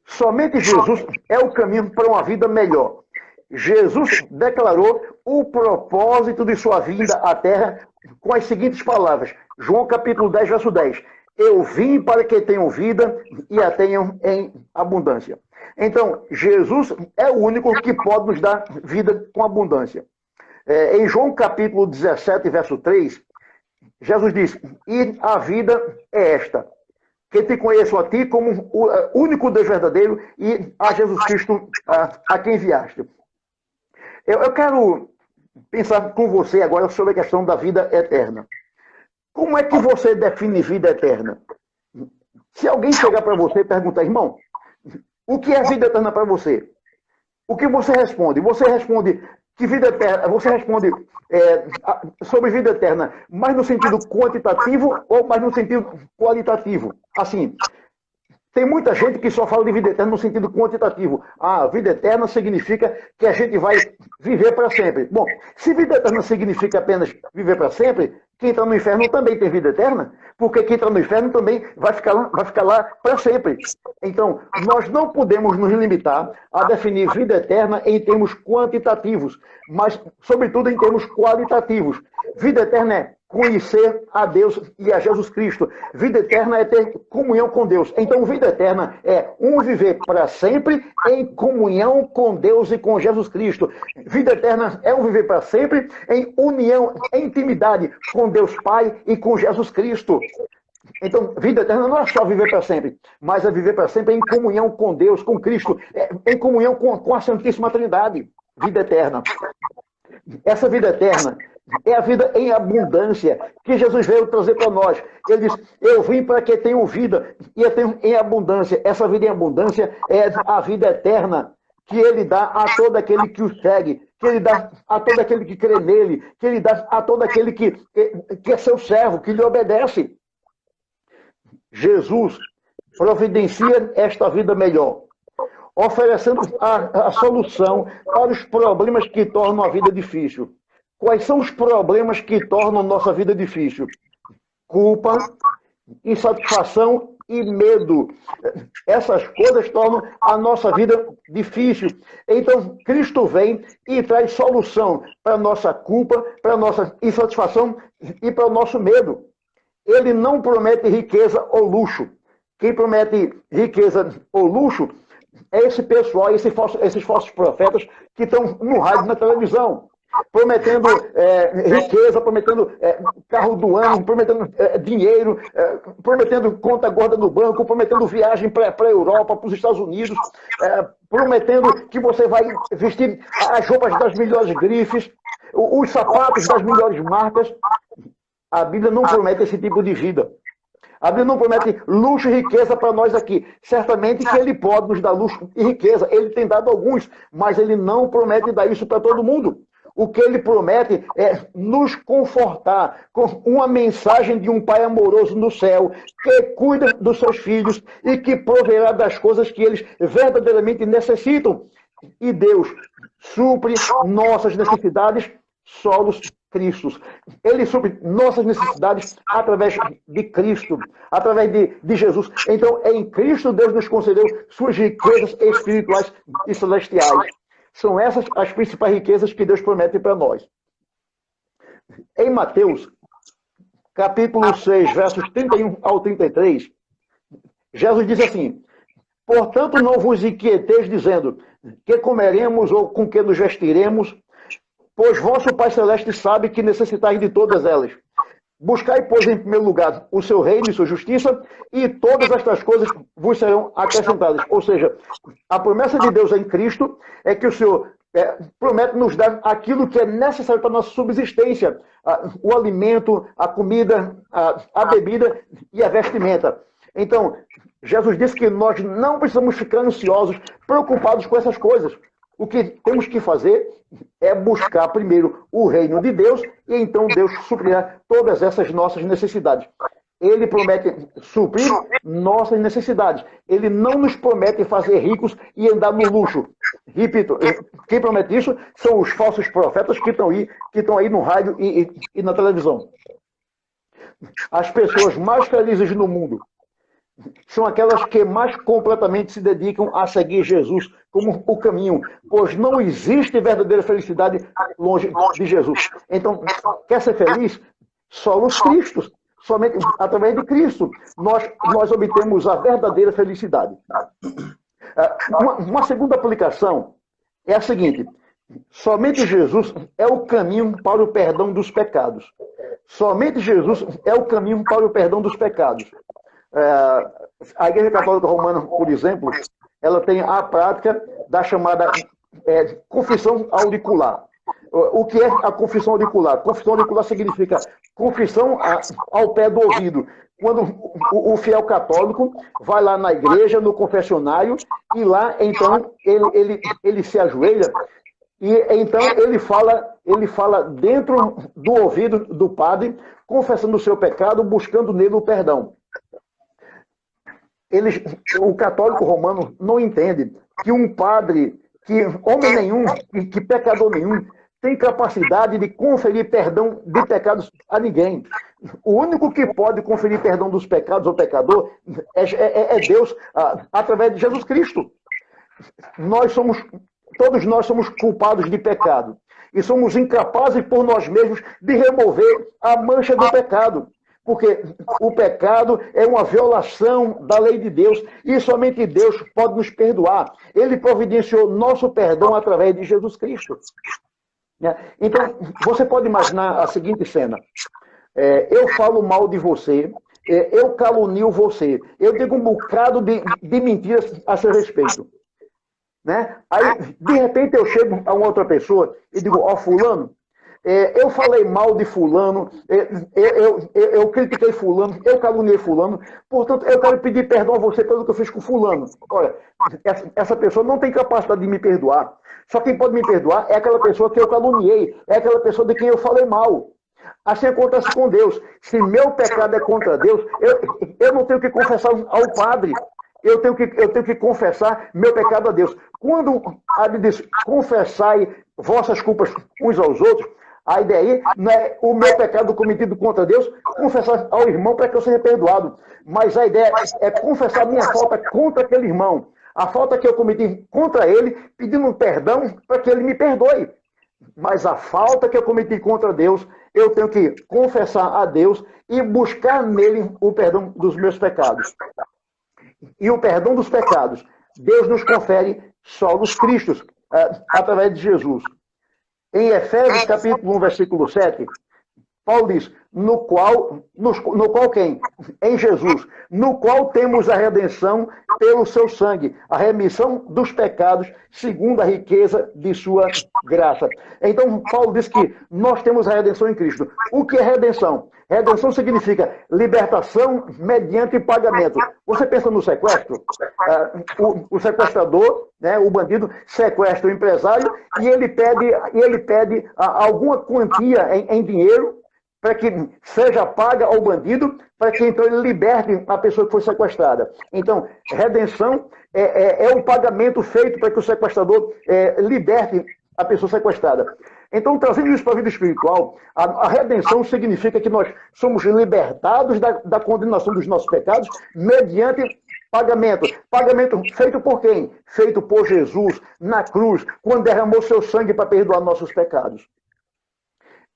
Somente Jesus é o caminho para uma vida melhor. Jesus declarou o propósito de sua vinda à Terra com as seguintes palavras. João capítulo 10, verso 10. Eu vim para que tenham vida e a tenham em abundância. Então, Jesus é o único que pode nos dar vida com abundância. Em João capítulo 17, verso 3, Jesus diz: e a vida é esta, que te conheço a ti como o único Deus verdadeiro e a Jesus Cristo a quem enviaste. Eu quero pensar com você agora sobre a questão da vida eterna. Como é que você define vida eterna? Se alguém chegar para você e perguntar: irmão, o que é vida eterna para você? O que você responde? Você responde que vida eterna, você responde sobre vida eterna, mais no sentido quantitativo ou mais no sentido qualitativo? Assim, tem muita gente que só fala de vida eterna no sentido quantitativo. Ah, vida eterna significa que a gente vai viver para sempre. Bom, se vida eterna significa apenas viver para sempre, quem está no inferno também tem vida eterna, porque quem está no inferno também vai ficar lá para sempre. Então, nós não podemos nos limitar a definir vida eterna em termos quantitativos, mas, sobretudo, em termos qualitativos. Vida eterna é conhecer a Deus e a Jesus Cristo. Vida eterna é ter comunhão com Deus. Então, vida eterna é viver para sempre em comunhão com Deus e com Jesus Cristo. Vida eterna é viver para sempre em união, em intimidade com Deus Pai e com Jesus Cristo. Então, vida eterna não é só viver para sempre, mas é viver para sempre em comunhão com Deus, com Cristo, em comunhão com a Santíssima Trindade. Vida eterna. Essa vida eterna é a vida em abundância que Jesus veio trazer para nós. Ele diz: eu vim para que tenham vida e eu tenho em abundância. Essa vida em abundância é a vida eterna que ele dá a todo aquele que o segue, que ele dá a todo aquele que crê nele, que ele dá a todo aquele que é seu servo, que lhe obedece. Jesus providencia esta vida melhor, oferecendo a solução para os problemas que tornam a vida difícil. Quais são os problemas que tornam nossa vida difícil? Culpa, insatisfação e medo. Essas coisas tornam a nossa vida difícil. Então, Cristo vem e traz solução para a nossa culpa, para a nossa insatisfação e para o nosso medo. Ele não promete riqueza ou luxo. Quem promete riqueza ou luxo é esse pessoal, esses falsos profetas que estão no rádio e na televisão, prometendo riqueza, prometendo carro do ano, prometendo dinheiro, prometendo conta gorda no banco, prometendo viagem para a Europa, para os Estados Unidos, prometendo que você vai vestir as roupas das melhores grifes, os sapatos das melhores marcas. A Bíblia não promete esse tipo de vida. A Bíblia não promete luxo e riqueza para nós aqui. Certamente que Ele pode nos dar luxo e riqueza. Ele tem dado alguns, mas Ele não promete dar isso para todo mundo. O que Ele promete é nos confortar com uma mensagem de um Pai amoroso no céu, que cuida dos seus filhos e que proverá das coisas que eles verdadeiramente necessitam. E Deus supre nossas necessidades solos Cristo. Ele supre nossas necessidades através de Cristo, através de Jesus. Então, em Cristo, Deus nos concedeu suas riquezas espirituais e celestiais. São essas as principais riquezas que Deus promete para nós. Em Mateus, capítulo 6, versos 31 ao 33, Jesus diz assim: portanto, não vos inquieteis dizendo que comeremos ou com que nos vestiremos, pois vosso Pai Celeste sabe que necessitais de todas elas. Buscai, pois, em primeiro lugar o seu reino e sua justiça, e todas estas coisas vos serão acrescentadas. Ou seja, a promessa de Deus em Cristo é que o Senhor promete nos dar aquilo que é necessário para a nossa subsistência: o alimento, a comida, a bebida e a vestimenta. Então, Jesus disse que nós não precisamos ficar ansiosos, preocupados com essas coisas. O que temos que fazer é buscar primeiro o reino de Deus, e então Deus suprirá todas essas nossas necessidades. Ele promete suprir nossas necessidades. Ele não nos promete fazer ricos e andar no luxo. Repito, quem promete isso são os falsos profetas que estão aí no rádio e na televisão. As pessoas mais felizes no mundo são aquelas que mais completamente se dedicam a seguir Jesus como o caminho, pois não existe verdadeira felicidade longe de Jesus. Então, quer ser feliz? Só nos Cristos. Somente através de Cristo nós obtemos a verdadeira felicidade. Uma segunda aplicação é a seguinte: somente Jesus é o caminho para o perdão dos pecados. Somente Jesus é o caminho para o perdão dos pecados. A Igreja Católica Romana, por exemplo, ela tem a prática da chamada confissão auricular. O que é a confissão auricular? Confissão auricular significa confissão ao pé do ouvido. Quando o fiel católico vai lá na igreja, no confessionário, e lá, então, ele se ajoelha, e então ele fala dentro do ouvido do padre, confessando o seu pecado, buscando nele o perdão. O católico romano não entende que um padre, que homem nenhum, que pecador nenhum, tem capacidade de conferir perdão de pecados a ninguém. O único que pode conferir perdão dos pecados ao pecador é Deus, através de Jesus Cristo. Todos nós somos culpados de pecado. E somos incapazes por nós mesmos de remover a mancha do pecado. Porque o pecado é uma violação da lei de Deus, e somente Deus pode nos perdoar. Ele providenciou nosso perdão através de Jesus Cristo. Então, você pode imaginar a seguinte cena: eu falo mal de você, eu calunio você, eu digo um bocado de mentiras a seu respeito. Né? Aí, de repente, eu chego a uma outra pessoa e digo: ó, fulano, eu falei mal de fulano, eu critiquei fulano, eu caluniei fulano, portanto, eu quero pedir perdão a você pelo que eu fiz com fulano. Olha, essa pessoa não tem capacidade de me perdoar. Só quem pode me perdoar é aquela pessoa que eu caluniei, é aquela pessoa de quem eu falei mal. Assim acontece com Deus. Se meu pecado é contra Deus, eu não tenho que confessar ao Padre. Eu tenho que confessar meu pecado a Deus. Quando a Bíblia diz: confessai vossas culpas uns aos outros, a ideia aí não é o meu pecado cometido contra Deus, confessar ao irmão para que eu seja perdoado. Mas a ideia é confessar a minha falta contra aquele irmão. A falta que eu cometi contra ele, pedindo perdão para que ele me perdoe. Mas a falta que eu cometi contra Deus, eu tenho que confessar a Deus e buscar nele o perdão dos meus pecados. E o perdão dos pecados, Deus nos confere só nos Cristos, através de Jesus. Em Efésios capítulo 1, versículo 7, Paulo diz: no qual quem? Em Jesus, no qual temos a redenção pelo seu sangue, a remissão dos pecados, segundo a riqueza de sua graça. Então, Paulo diz que nós temos a redenção em Cristo. O que é redenção? Redenção significa libertação mediante pagamento. Você pensa no sequestro? O sequestrador, né, o bandido, sequestra o empresário e ele pede alguma quantia em dinheiro para que seja paga ao bandido, para que então ele liberte a pessoa que foi sequestrada. Então, redenção é um pagamento feito para que o sequestrador liberte a pessoa sequestrada. Então, trazendo isso para a vida espiritual, a redenção significa que nós somos libertados da condenação dos nossos pecados mediante pagamento. Pagamento feito por quem? Feito por Jesus na cruz, quando derramou seu sangue para perdoar nossos pecados.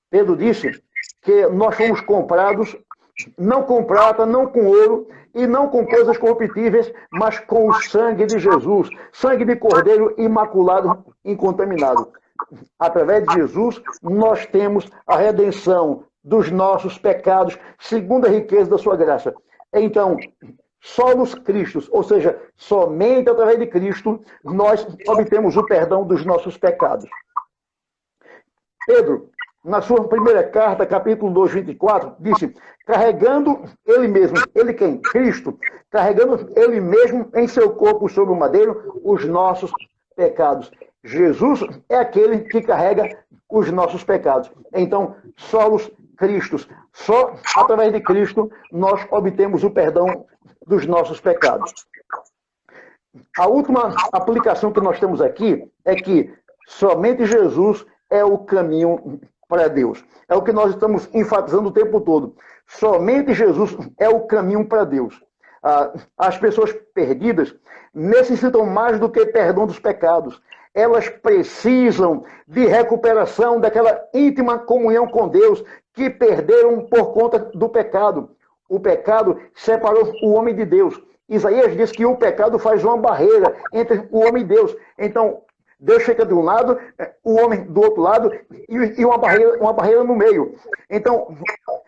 Pedro disse que nós fomos comprados não com prata, não com ouro e não com coisas corruptíveis, mas com o sangue de Jesus, sangue de cordeiro imaculado, incontaminado. Através de Jesus, nós temos a redenção dos nossos pecados, segundo a riqueza da sua graça. Então, solos Cristos, ou seja, somente através de Cristo, nós obtemos o perdão dos nossos pecados. Pedro, na sua primeira carta, capítulo 2, 24, disse, carregando ele mesmo, ele quem? Cristo, carregando ele mesmo em seu corpo sobre o madeiro os nossos pecados. Jesus é aquele que carrega os nossos pecados. Então, solos Cristos, só através de Cristo nós obtemos o perdão dos nossos pecados. A última aplicação que nós temos aqui é que somente Jesus é o caminho para Deus. É o que nós estamos enfatizando o tempo todo. Somente Jesus é o caminho para Deus. As pessoas perdidas necessitam mais do que perdão dos pecados. Elas precisam de recuperação daquela íntima comunhão com Deus que perderam por conta do pecado. O pecado separou o homem de Deus. Isaías diz que o pecado faz uma barreira entre o homem e Deus. Então, Deus fica de um lado, o homem do outro lado, e uma barreira no meio. Então,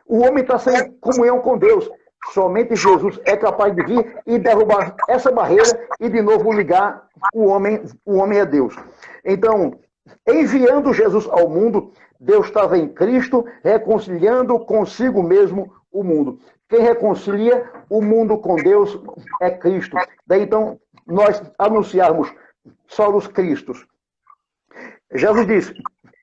o homem está sem comunhão com Deus. Somente Jesus é capaz de vir e derrubar essa barreira e de novo ligar o homem a Deus. Então, enviando Jesus ao mundo, Deus estava em Cristo, reconciliando consigo mesmo o mundo. Quem reconcilia o mundo com Deus é Cristo. Daí então, nós anunciarmos solos Cristos. Jesus disse,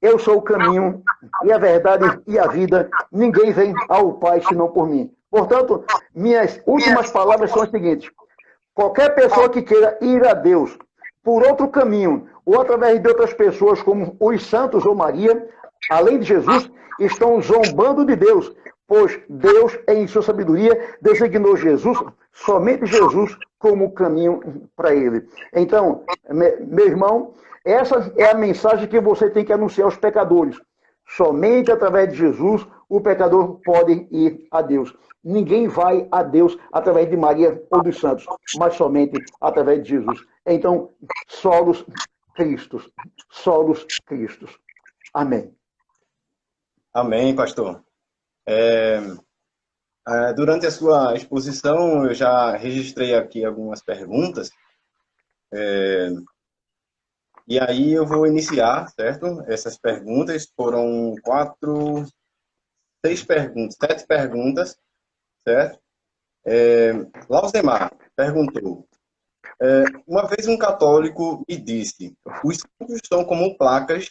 eu sou o caminho e a verdade e a vida, ninguém vem ao Pai senão por mim. Portanto, minhas últimas palavras são as seguintes, qualquer pessoa que queira ir a Deus por outro caminho, ou através de outras pessoas como os santos ou Maria, além de Jesus, estão zombando de Deus, pois Deus, em sua sabedoria, designou Jesus, somente Jesus, como o caminho para ele. Então, meu irmão, essa é a mensagem que você tem que anunciar aos pecadores. Somente através de Jesus, o pecador pode ir a Deus. Ninguém vai a Deus através de Maria ou dos santos, mas somente através de Jesus. Então, solos Cristos. Solos Cristos. Amém. Amém, pastor. Durante a sua exposição, eu já registrei aqui algumas perguntas. E aí eu vou iniciar, certo? Essas perguntas foram 7 perguntas, certo? Lauzemar perguntou, uma vez um católico me disse, os santos são como placas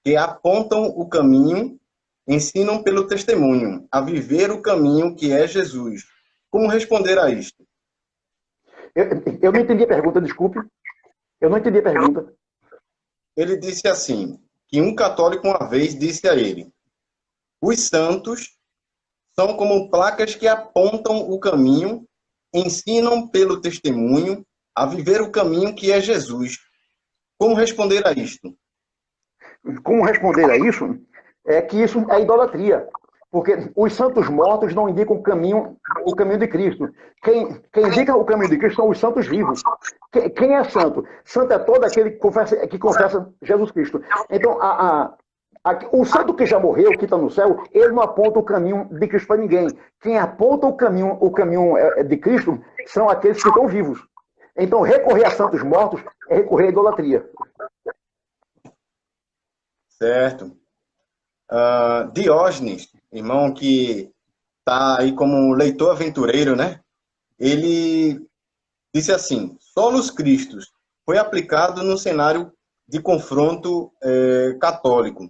que apontam o caminho, ensinam pelo testemunho a viver o caminho que é Jesus. Como responder a isto? Eu não entendi a pergunta, desculpe. Eu não entendi a pergunta. Ele disse assim, que um católico uma vez disse a ele, os santos são como placas que apontam o caminho, ensinam pelo testemunho a viver o caminho que é Jesus. Como responder a isto? Como responder a isso? É que isso é idolatria. Porque os santos mortos não indicam o caminho de Cristo. Quem indica o caminho de Cristo são os santos vivos. Quem é santo? Santo é todo aquele que confessa Jesus Cristo. Então, o santo que já morreu, que está no céu, ele não aponta o caminho de Cristo para ninguém. Quem aponta o caminho de Cristo são aqueles que estão vivos. Então, recorrer a santos mortos é recorrer à idolatria. Certo. Diógenes, irmão que está aí como leitor aventureiro, né? Ele disse assim, solos Cristos foi aplicado no cenário de confronto católico.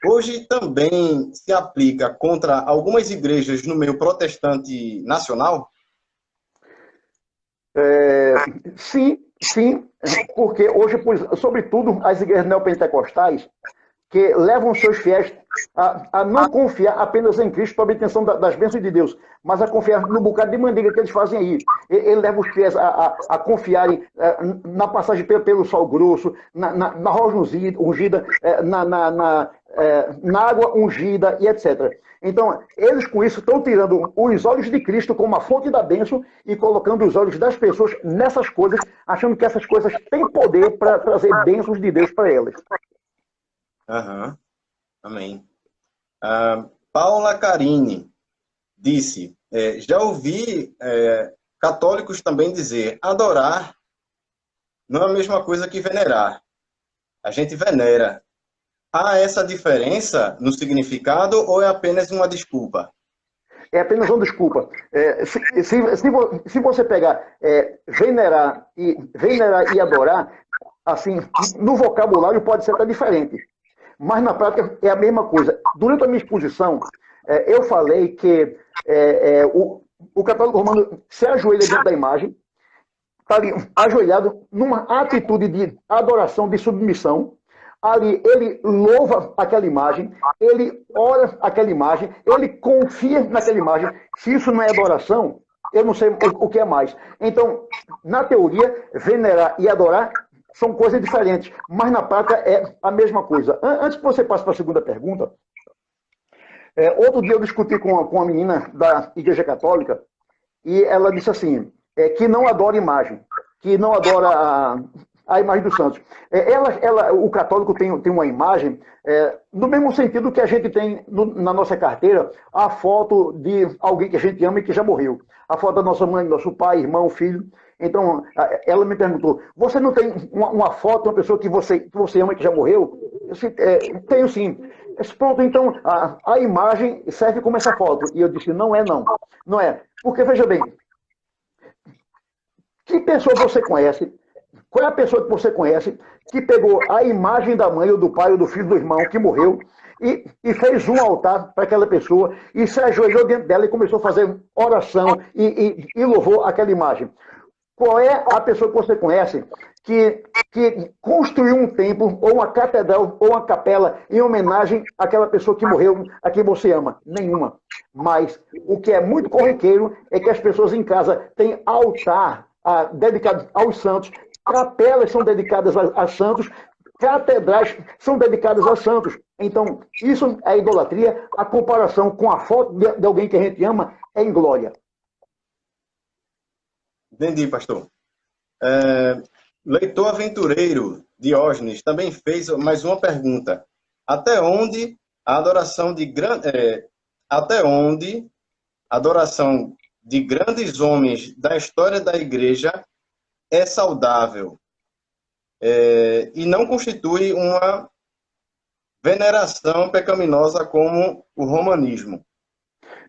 Hoje também se aplica contra algumas igrejas no meio protestante nacional? Sim, porque hoje, sobretudo as igrejas neopentecostais, que levam seus fiéis a não confiar apenas em Cristo para a obtenção das bênçãos de Deus, mas a confiar no bocado de manteiga que eles fazem aí. Ele leva os fiéis a confiarem na passagem pelo sal grosso, na rosa ungida, na água ungida e etc. Então, eles com isso estão tirando os olhos de Cristo como a fonte da bênção e colocando os olhos das pessoas nessas coisas, achando que essas coisas têm poder para trazer bênçãos de Deus para elas. Aham. Amém. Paula Carine disse, já ouvi católicos também dizer, adorar não é a mesma coisa que venerar. A gente venera. Há essa diferença no significado ou é apenas uma desculpa? É apenas uma desculpa. Se você pegar venerar e adorar, assim, no vocabulário pode ser até diferente. Mas na prática é a mesma coisa. Durante a minha exposição, eu falei que o católico romano se ajoelha dentro da imagem, está ali ajoelhado numa atitude de adoração, de submissão. Ali ele louva aquela imagem, ele ora aquela imagem, ele confia naquela imagem. Se isso não é adoração, eu não sei o que é mais. Então, na teoria, venerar e adorar são coisas diferentes, mas na prática é a mesma coisa. Antes que você passe para a segunda pergunta, outro dia eu discuti com uma menina da Igreja Católica e ela disse assim, que não adora imagem, que não adora a imagem dos santos. O católico tem uma imagem, no mesmo sentido que a gente tem na nossa carteira a foto de alguém que a gente ama e que já morreu. A foto da nossa mãe, nosso pai, irmão, filho. Então, ela me perguntou, você não tem uma foto de uma pessoa que você ama e que já morreu? Eu disse, tenho sim. Eu disse, pronto, então a imagem serve como essa foto. E eu disse, não é não. Não é. Porque, veja bem, que pessoa você conhece? Qual é a pessoa que você conhece que pegou a imagem da mãe ou do pai ou do filho do irmão que morreu e fez um altar para aquela pessoa e se ajoelhou dentro dela e começou a fazer oração e louvou aquela imagem? Qual é a pessoa que você conhece que construiu um templo, ou uma catedral, ou uma capela em homenagem àquela pessoa que morreu, a quem você ama? Nenhuma. Mas o que é muito corriqueiro é que as pessoas em casa têm altar dedicado aos santos, capelas são dedicadas a santos, catedrais são dedicadas a santos. Então, isso é idolatria. A comparação com a foto de alguém que a gente ama é inglória. Entendi, pastor. Leitor aventureiro Diógenes também fez mais uma pergunta. Até onde a adoração de grandes homens da história da igreja é saudável e não constitui uma veneração pecaminosa como o romanismo?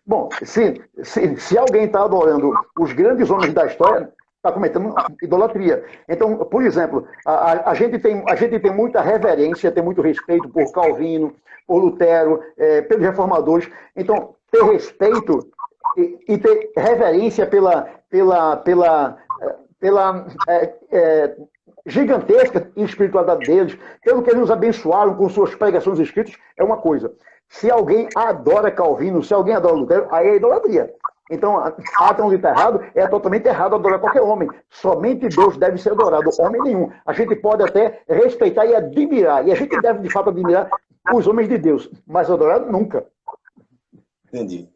Bom, se alguém está adorando os grandes homens da história, está cometendo idolatria. Então, por exemplo, a gente tem muita reverência, tem muito respeito por Calvino, por Lutero, pelos reformadores. Então, ter respeito e ter reverência pela gigantesca espiritualidade deles, pelo que eles nos abençoaram com suas pregações escritas, é uma coisa. Se alguém adora Calvino, se alguém adora Lutero, aí é idolatria. Então, até onde está errado, é totalmente errado adorar qualquer homem. Somente Deus deve ser adorado, homem nenhum. A gente pode até respeitar e admirar, e a gente deve, de fato, admirar os homens de Deus, mas adorar nunca. Entendi.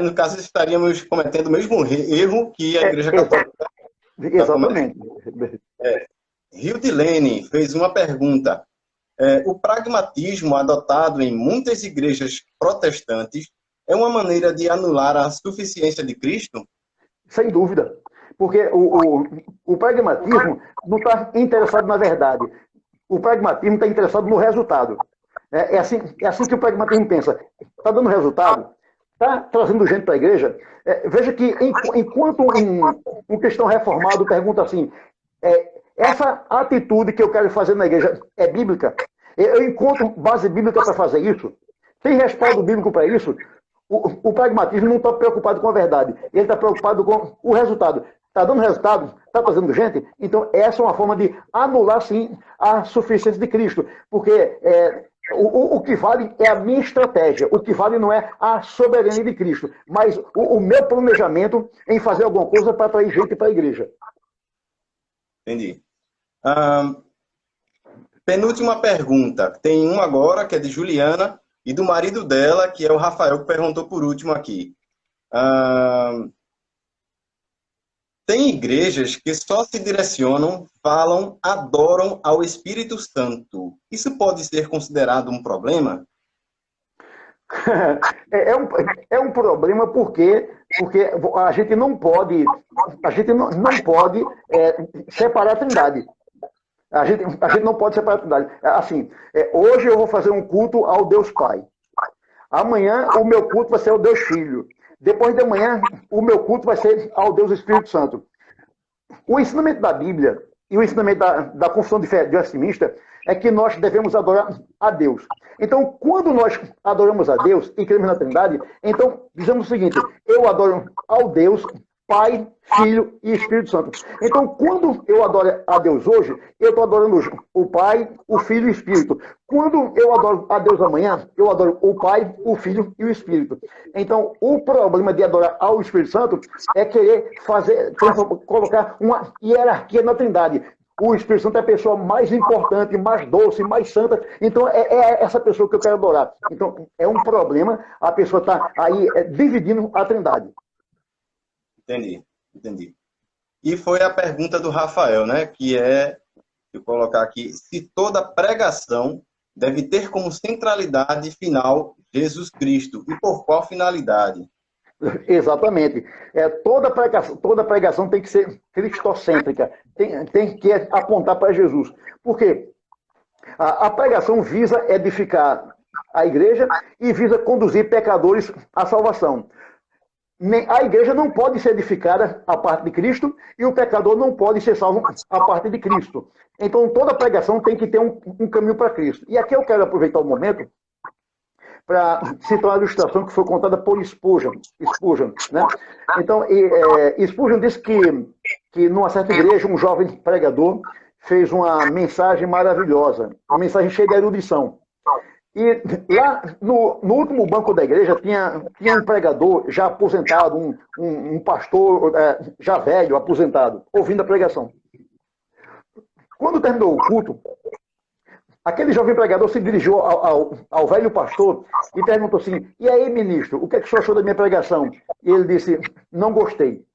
No caso, estaríamos cometendo o mesmo erro que a Igreja Católica. Exatamente. Hildilene fez uma pergunta. O pragmatismo adotado em muitas igrejas protestantes é uma maneira de anular a suficiência de Cristo? Sem dúvida. Porque o pragmatismo não está interessado na verdade. O pragmatismo está interessado no resultado. É assim que o pragmatismo pensa. Está dando resultado? Está trazendo gente para a igreja? Veja que enquanto um cristão reformado pergunta assim, essa atitude que eu quero fazer na igreja é bíblica? Eu encontro base bíblica para fazer isso? Tem respaldo bíblico para isso? O pragmatismo não está preocupado com a verdade. Ele está preocupado com o resultado. Está dando resultado? Está trazendo gente? Então, essa é uma forma de anular, sim, a suficiência de Cristo. Porque O que vale é a minha estratégia. O que vale não é a soberania de Cristo, mas o meu planejamento em fazer alguma coisa para atrair gente para a igreja. Entendi. Penúltima pergunta. Tem uma agora, que é de Juliana, e do marido dela, que é o Rafael, que perguntou por último aqui. Tem igrejas que só se direcionam, falam, adoram ao Espírito Santo. Isso pode ser considerado um problema? É um problema porque a gente não pode, não pode separar a Trindade. A gente não pode separar a Trindade. Assim, hoje eu vou fazer um culto ao Deus Pai. Amanhã o meu culto vai ser ao Deus Filho. Depois de amanhã o meu culto vai ser ao Deus Espírito Santo. O ensinamento da Bíblia e o ensinamento da Confissão de Fé de Westminster é que nós devemos adorar a Deus. Então, quando nós adoramos a Deus e cremos na Trindade, então dizemos o seguinte: eu adoro ao Deus Pai, Filho e Espírito Santo. Então, quando eu adoro a Deus hoje, eu estou adorando o Pai, o Filho e o Espírito. Quando eu adoro a Deus amanhã, eu adoro o Pai, o Filho e o Espírito. Então, o problema de adorar ao Espírito Santo é querer colocar uma hierarquia na Trindade. O Espírito Santo é a pessoa mais importante, mais doce, mais santa. Então, é essa pessoa que eu quero adorar. Então, é um problema a pessoa estar aí dividindo a Trindade. Entendi. E foi a pergunta do Rafael, né? Que é, eu colocar aqui, se toda pregação deve ter como centralidade final Jesus Cristo. E por qual finalidade? Exatamente. Toda pregação tem que ser cristocêntrica, tem que apontar para Jesus. Por quê? A pregação visa edificar a igreja e visa conduzir pecadores à salvação. A igreja não pode ser edificada a parte de Cristo e o pecador não pode ser salvo a parte de Cristo. Então, toda pregação tem que ter um caminho para Cristo. E aqui eu quero aproveitar o momento para citar uma ilustração que foi contada por Spurgeon, né? Então, Spurgeon disse que numa certa igreja, um jovem pregador fez uma mensagem maravilhosa, uma mensagem cheia de erudição. E lá no último banco da igreja tinha um pregador já aposentado, um pastor já velho, aposentado, ouvindo a pregação. Quando terminou o culto, aquele jovem pregador se dirigiu ao velho pastor e perguntou assim: e aí, ministro, o que é que o senhor achou da minha pregação? E ele disse: não gostei.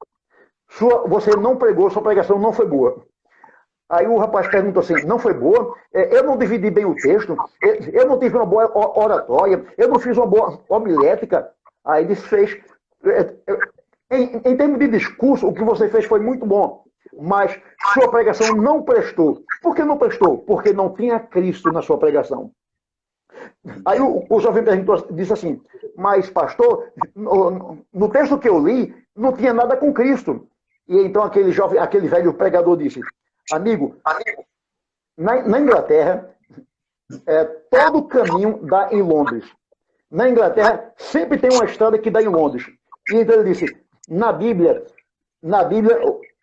Você não pregou, sua pregação não foi boa. Aí o rapaz perguntou assim: não foi boa? Eu não dividi bem o texto? Eu não tive uma boa oratória? Eu não fiz uma boa homilética? Aí ele fez. Em termos de discurso, o que você fez foi muito bom, mas sua pregação não prestou. Por que não prestou? Porque não tinha Cristo na sua pregação. Aí o jovem disse assim: mas pastor, no texto que eu li, não tinha nada com Cristo. E então aquele velho pregador disse: Amigo, na Inglaterra, todo caminho dá em Londres. Na Inglaterra, sempre tem uma estrada que dá em Londres. E então ele disse: na Bíblia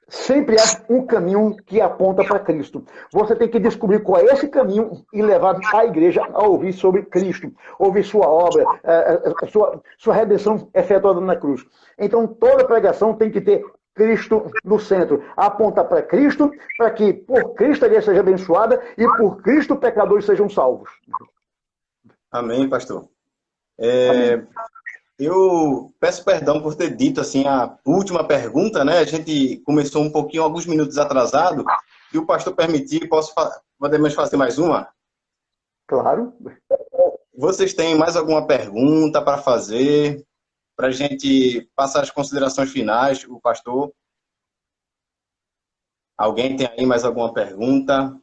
sempre há um caminho que aponta para Cristo. Você tem que descobrir qual é esse caminho e levar a igreja a ouvir sobre Cristo, ouvir sua obra, sua redenção efetuada na cruz. Então, toda pregação tem que ter Cristo no centro, aponta para Cristo, para que por Cristo a igreja seja abençoada e por Cristo pecadores sejam salvos. Amém, pastor. Amém. Eu peço perdão por ter dito assim a última pergunta, né? A gente começou um pouquinho, alguns minutos atrasado. Se o pastor permitir, podemos fazer mais uma? Claro. Vocês têm mais alguma pergunta para fazer? Para a gente passar as considerações finais, o pastor. Alguém tem aí mais alguma pergunta?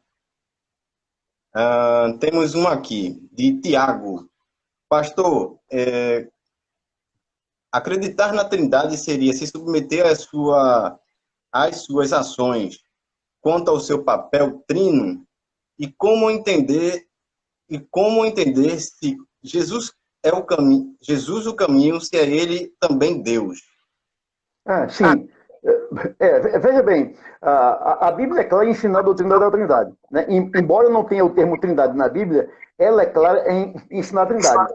Temos uma aqui, de Tiago. Pastor, acreditar na Trindade seria se submeter às suas ações quanto ao seu papel trino? E como entender se Jesus é o caminho, se é ele também Deus? Sim. Veja bem, a Bíblia é clara em ensinar a doutrina da Trindade. Né? Embora não tenha o termo Trindade na Bíblia, ela é clara em ensinar a Trindade.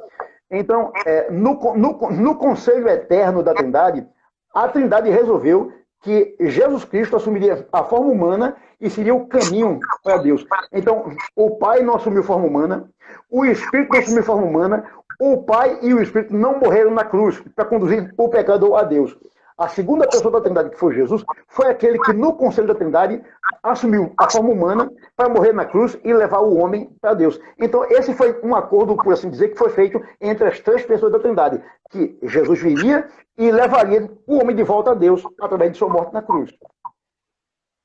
Então, no conselho eterno da Trindade, a Trindade resolveu que Jesus Cristo assumiria a forma humana e seria o caminho para Deus. Então, o Pai não assumiu forma humana, o Espírito não assumiu forma humana, o Pai e o Espírito não morreram na cruz para conduzir o pecador a Deus. A segunda pessoa da Trindade, que foi Jesus, foi aquele que no conselho da Trindade assumiu a forma humana para morrer na cruz e levar o homem para Deus. Então, esse foi um acordo, por assim dizer, que foi feito entre as três pessoas da Trindade, que Jesus viria e levaria o homem de volta a Deus através de sua morte na cruz.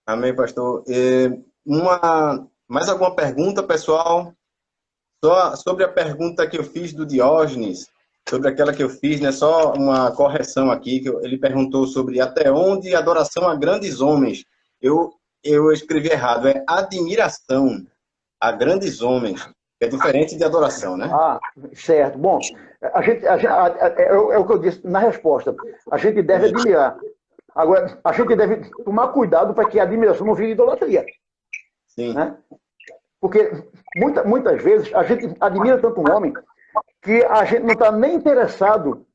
Amém, pastor. Mais alguma pergunta, pessoal? Só sobre a pergunta que eu fiz do Diógenes, sobre aquela que eu fiz, né? Só uma correção aqui, que ele perguntou sobre até onde adoração a grandes homens. Eu escrevi errado, é admiração a grandes homens. É diferente de adoração, né? Ah, certo. Bom, é o que eu disse na resposta. A gente deve admirar. Agora, a gente deve tomar cuidado para que a admiração não vire idolatria. Sim. Né? Porque muitas vezes a gente admira tanto um homem que a gente não está nem interessado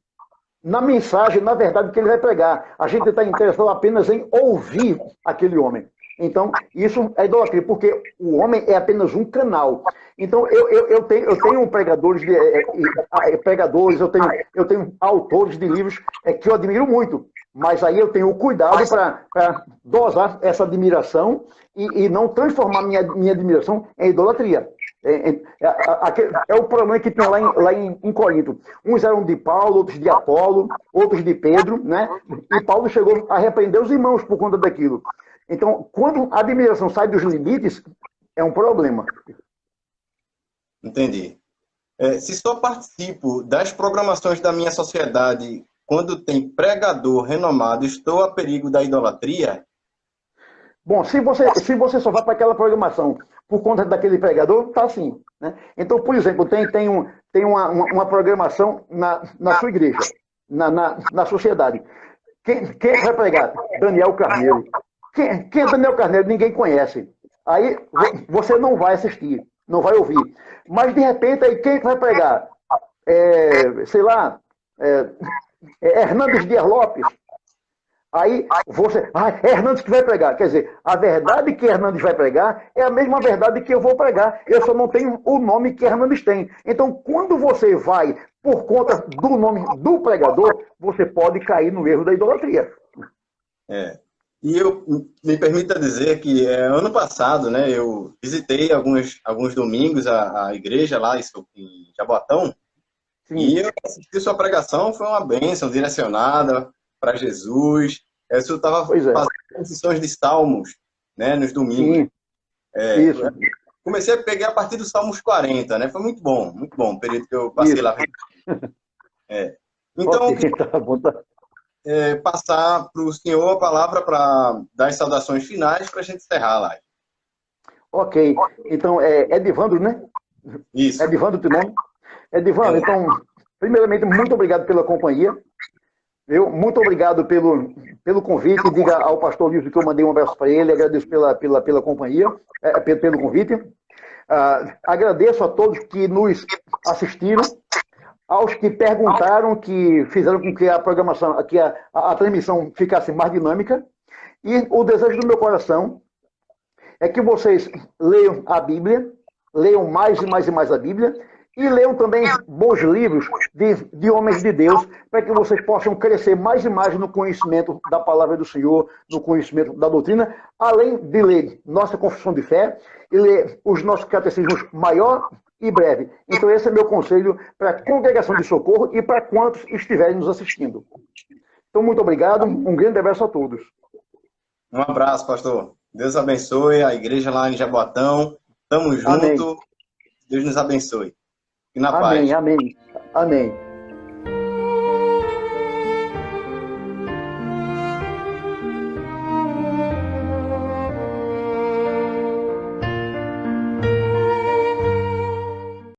na mensagem, na verdade, que ele vai pregar. A gente está interessado apenas em ouvir aquele homem. Então, isso é idolatria, porque o homem é apenas um canal. Então, eu tenho pregadores, eu tenho autores de livros que eu admiro muito, mas aí eu tenho o cuidado para dosar essa admiração e não transformar minha admiração em idolatria. É o problema que tem lá em Corinto. Uns eram de Paulo, outros de Apolo, outros de Pedro, né? E Paulo chegou a repreender os irmãos por conta daquilo. Então, quando a admiração sai dos limites, é um problema. Entendi. Se só participo das programações da minha sociedade quando tem pregador renomado, estou a perigo da idolatria? Bom, se você só vai para aquela programação por conta daquele pregador, tá assim. Né? Então, por exemplo, tem uma programação na sua igreja, na sociedade. Quem vai pregar? Daniel Carneiro. Quem é Daniel Carneiro? Ninguém conhece. Aí você não vai assistir, não vai ouvir. Mas, de repente, aí quem vai pregar? Sei lá, Hernandes Dias Lopes. Aí é Hernandes que vai pregar. Quer dizer, a verdade que Hernandes vai pregar é a mesma verdade que eu vou pregar. Eu só não tenho o nome que Hernandes tem. Então, quando você vai por conta do nome do pregador, você pode cair no erro da idolatria. E me permita dizer que ano passado, né, eu visitei alguns domingos a igreja lá em Jaboatão. Sim. E eu assisti sua pregação, foi uma bênção, direcionada para Jesus. Eu estava fazendo sessões de salmos, né, nos domingos. Sim. Isso. Comecei a pegar a partir dos Salmos 40, né? Foi muito bom o período que eu passei lá. Então, passar para o senhor a palavra para dar as saudações finais para a gente encerrar a live. Ok. Então, Edivandro, né? Isso. Edivandro, teu nome? Edivandro, então, primeiramente, muito obrigado pela companhia. Muito obrigado pelo convite. Diga ao pastor Lício que eu mandei um abraço para ele. Agradeço pela companhia, pelo convite. Agradeço a todos que nos assistiram, aos que perguntaram, que fizeram com que a programação, que a transmissão ficasse mais dinâmica. E o desejo do meu coração é que vocês leiam a Bíblia, leiam mais e mais e mais a Bíblia, e leiam também bons livros de homens de Deus, para que vocês possam crescer mais e mais no conhecimento da palavra do Senhor, no conhecimento da doutrina, além de ler nossa confissão de fé e ler os nossos catecismos maior e breve. Então esse é meu conselho para a congregação de Socorro e para quantos estiverem nos assistindo. Então, muito obrigado, um grande abraço a todos. Um abraço, pastor. Deus abençoe a igreja lá em Jaboatão. Tamo junto. Amém. Deus nos abençoe. E na paz. Amém.